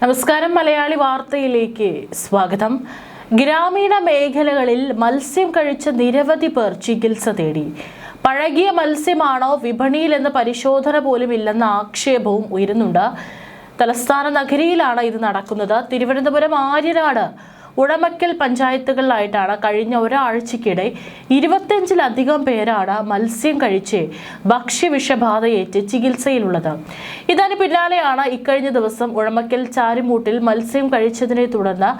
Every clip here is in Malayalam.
നമസ്കാരം. മലയാളി വാർത്തയിലേക്ക് സ്വാഗതം. ഗ്രാമീണ മേഖലകളിൽ മത്സ്യം കഴിച്ച നിരവധി പേർ ചികിത്സ തേടി. പഴകിയ മത്സ്യമാണോ വിപണിയിലെന്ന പരിശോധന പോലും ഇല്ലെന്ന ആക്ഷേപവും ഉയരുന്നുണ്ട്. തലസ്ഥാന നഗരിയിലാണ് ഇത് നടക്കുന്നത്. തിരുവനന്തപുരം ആര്യനാട് ഉഴമക്കൽ പഞ്ചായത്തുകളിലായിട്ടാണ് കഴിഞ്ഞ ഒരാഴ്ചക്കിടെ 25-ലധികം പേരാണ് മത്സ്യം കഴിച്ച് ഭക്ഷ്യവിഷബാധയേറ്റ് ചികിത്സയിലുള്ളത്. ഇതിന് പിന്നാലെയാണ് ഇക്കഴിഞ്ഞ ദിവസം ഉഴമക്കൽ ചാരിമൂട്ടിൽ മത്സ്യം കഴിച്ചതിനെ തുടർന്ന്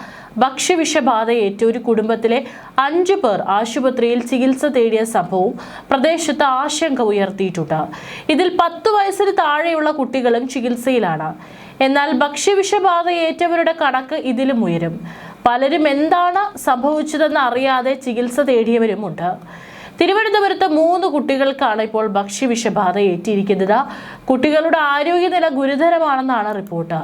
ഭക്ഷ്യവിഷബാധയേറ്റ് ഒരു കുടുംബത്തിലെ 5 പേർ ആശുപത്രിയിൽ ചികിത്സ തേടിയ സംഭവവും പ്രദേശത്ത് ആശങ്ക ഉയർത്തിയിട്ടുണ്ട്. ഇതിൽ 10 വയസ്സിന് താഴെയുള്ള കുട്ടികളും ചികിത്സയിലാണ്. എന്നാൽ ഭക്ഷ്യവിഷബാധയേറ്റവരുടെ കണക്ക് ഇതിലും ഉയരും. പലരും എന്താണ് സംഭവിച്ചതെന്ന് അറിയാതെ ചികിത്സ തേടിയവരുമുണ്ട്. തിരുവനന്തപുരത്ത് 3 കുട്ടികൾക്കാണ് ഇപ്പോൾ ഭക്ഷ്യവിഷബാധ ഏറ്റിരിക്കുന്നത്. കുട്ടികളുടെ ആരോഗ്യനില ഗുരുതരമാണെന്നാണ് റിപ്പോർട്ട്.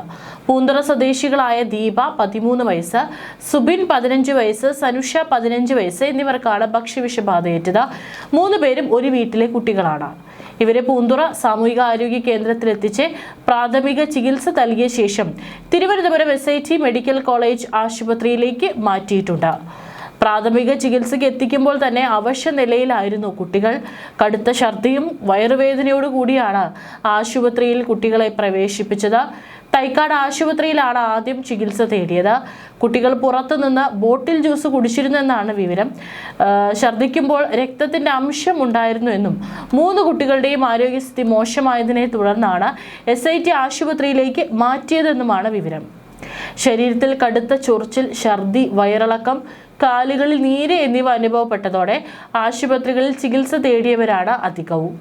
പൂന്തുറ സ്വദേശികളായ ദീപ 13 വയസ്സ്, സുബിൻ 15 വയസ്സ്, സനുഷ 15 വയസ്സ് എന്നിവർക്കാണ് ഭക്ഷ്യവിഷബാധയേറ്റത്. 3 പേരും ഒരു വീട്ടിലെ കുട്ടികളാണ്. ഇവരെ പൂന്തുറ സാമൂഹിക ആരോഗ്യ കേന്ദ്രത്തിലെത്തിച്ച് പ്രാഥമിക ചികിത്സ നൽകിയ ശേഷം തിരുവനന്തപുരം SIT മെഡിക്കൽ കോളേജ് ആശുപത്രിയിലേക്ക് മാറ്റിയിട്ടുണ്ട്. പ്രാഥമിക ചികിത്സയ്ക്ക് എത്തിക്കുമ്പോൾ തന്നെ അവശ നിലയിലായിരുന്നു കുട്ടികൾ. കടുത്ത ഛർദിയും വയറുവേദനയോടുകൂടിയാണ് ആശുപത്രിയിൽ കുട്ടികളെ പ്രവേശിപ്പിച്ചത്. തൈക്കാട് ആശുപത്രിയിലാണ് ആദ്യം ചികിത്സ തേടിയത്. കുട്ടികൾ പുറത്തുനിന്ന് ബോട്ടിൽ ജ്യൂസ് കുടിച്ചിരുന്നെന്നാണ് വിവരം. ഛർദിക്കുമ്പോൾ രക്തത്തിന്റെ അംശം ഉണ്ടായിരുന്നു എന്നും 3 കുട്ടികളുടെയും ആരോഗ്യസ്ഥിതി മോശമായതിനെ തുടർന്നാണ് SIT ആശുപത്രിയിലേക്ക് മാറ്റിയതെന്നുമാണ് വിവരം. ശരീരത്തിൽ കടുത്ത ചൊറിച്ചിൽ, ഛർദി, വയറിളക്കം, കാലുകളിൽ നീര് എന്നിവ അനുഭവപ്പെട്ടതോടെ ആശുപത്രികളിൽ ചികിത്സ തേടിയവരാണ് അധികവും.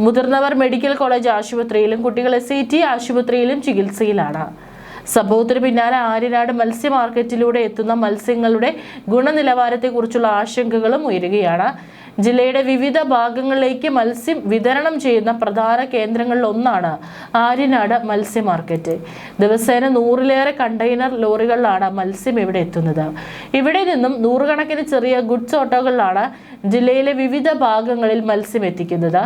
മുതിർന്നവർ മെഡിക്കൽ കോളേജ് ആശുപത്രിയിലും കുട്ടികൾ SIT ആശുപത്രിയിലും ചികിത്സയിലാണ്. സംഭവത്തിന് പിന്നാലെ ആര്യനാട് മത്സ്യ മാർക്കറ്റിലൂടെ എത്തുന്ന മത്സ്യങ്ങളുടെ ഗുണനിലവാരത്തെക്കുറിച്ചുള്ള ആശങ്കകളും ഉയരുകയാണ്. ജില്ലയുടെ വിവിധ ഭാഗങ്ങളിലേക്ക് മത്സ്യം വിതരണം ചെയ്യുന്ന പ്രധാന കേന്ദ്രങ്ങളിൽ ഒന്നാണ് ആര്യനാട് മത്സ്യ മാർക്കറ്റ്. ദിവസേന 100-ലേറെ കണ്ടെയ്നർ ലോറികളിലാണ് മത്സ്യം ഇവിടെ എത്തുന്നത്. ഇവിടെ നിന്നും 100 കണക്കിന് ചെറിയ ഗുഡ്സ് ഓട്ടോകളിലാണ് ജില്ലയിലെ വിവിധ ഭാഗങ്ങളിൽ മത്സ്യം എത്തിക്കുന്നത്.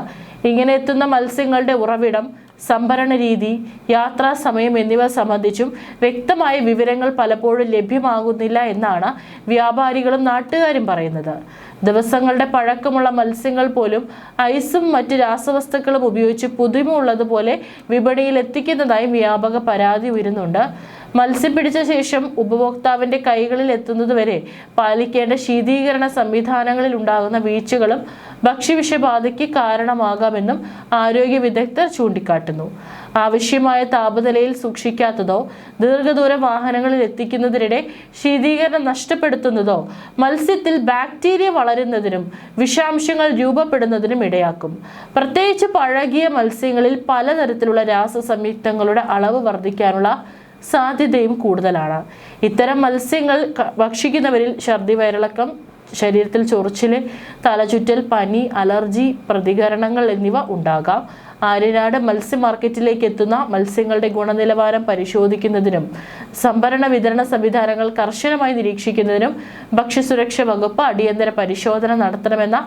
ഇങ്ങനെ എത്തുന്ന മത്സ്യങ്ങളുടെ ഉറവിടം, സംഭരണ രീതി, യാത്രാ സമയം എന്നിവ സംബന്ധിച്ചും വ്യക്തമായ വിവരങ്ങൾ പലപ്പോഴും ലഭ്യമാകുന്നില്ല എന്നാണ് വ്യാപാരികളും നാട്ടുകാരും പറയുന്നത്. ദിവസങ്ങളുടെ പഴക്കമുള്ള മത്സ്യങ്ങൾ പോലും ഐസും മറ്റ് രാസവസ്തുക്കളും ഉപയോഗിച്ച് പുതുമ ഉള്ളതുപോലെ വിപണിയിൽ എത്തിക്കുന്നതായും വ്യാപക പരാതി ഉയരുന്നുണ്ട്. മത്സ്യം പിടിച്ച ശേഷം ഉപഭോക്താവിന്റെ കൈകളിൽ എത്തുന്നതുവരെ പാലിക്കേണ്ട ശീതീകരണ സംവിധാനങ്ങളിൽ ഉണ്ടാകുന്ന വീഴ്ചകളും ഭക്ഷ്യവിഷബാധയ്ക്ക് കാരണമാകാമെന്നും ആരോഗ്യ വിദഗ്ധർ ചൂണ്ടിക്കാട്ടുന്നു. ആവശ്യമായ താപനിലയിൽ സൂക്ഷിക്കാത്തതോ ദീർഘദൂര വാഹനങ്ങളിൽ എത്തിക്കുന്നതിനിടെ ശീതീകരണം നഷ്ടപ്പെടുത്തുന്നതോ മത്സ്യത്തിൽ ബാക്ടീരിയ വളരുന്നതിനും വിഷാംശങ്ങൾ രൂപപ്പെടുന്നതിനും ഇടയാക്കും. പ്രത്യേകിച്ച് പഴകിയ മത്സ്യങ്ങളിൽ പലതരത്തിലുള്ള രാസസംയുക്തങ്ങളുടെ അളവ് വർദ്ധിക്കാനുള്ള സാധ്യതയും കൂടുതലാണ്. ഇത്തരം മത്സ്യങ്ങൾ ഭക്ഷിക്കുന്നവരിൽ ഛർദി, വയറിളക്കം, ശരീരത്തിൽ ചൊറിച്ചില്, തലചുറ്റൽ, പനി, അലർജി പ്രതികരണങ്ങൾ എന്നിവ ഉണ്ടാകാം. ആര്യനാട് മത്സ്യ മാർക്കറ്റിലേക്ക് എത്തുന്ന മത്സ്യങ്ങളുടെ ഗുണനിലവാരം പരിശോധിക്കുന്നതിനും സംഭരണ വിതരണ സംവിധാനങ്ങൾ കർശനമായി നിരീക്ഷിക്കുന്നതിനും ഭക്ഷ്യസുരക്ഷ വകുപ്പ് അടിയന്തര പരിശോധന നടത്തണമെന്ന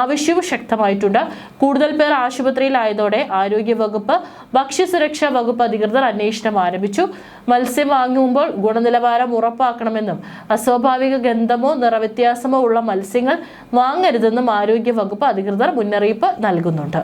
ആവശ്യവും ശക്തമായിട്ടുണ്ട്. കൂടുതൽ പേർ ആശുപത്രിയിലായതോടെ ആരോഗ്യ വകുപ്പ്, ഭക്ഷ്യസുരക്ഷാ വകുപ്പ് അധികൃതർ അന്വേഷണം ആരംഭിച്ചു. മത്സ്യം വാങ്ങുമ്പോൾ ഗുണനിലവാരം ഉറപ്പാക്കണമെന്നും അസ്വാഭാവിക ഗന്ധമോ നിറവ്യത്യാസമോ ഉള്ള മത്സ്യങ്ങൾ വാങ്ങരുതെന്നും ആരോഗ്യ വകുപ്പ് അധികൃതർ മുന്നറിയിപ്പ് നൽകുന്നുണ്ട്.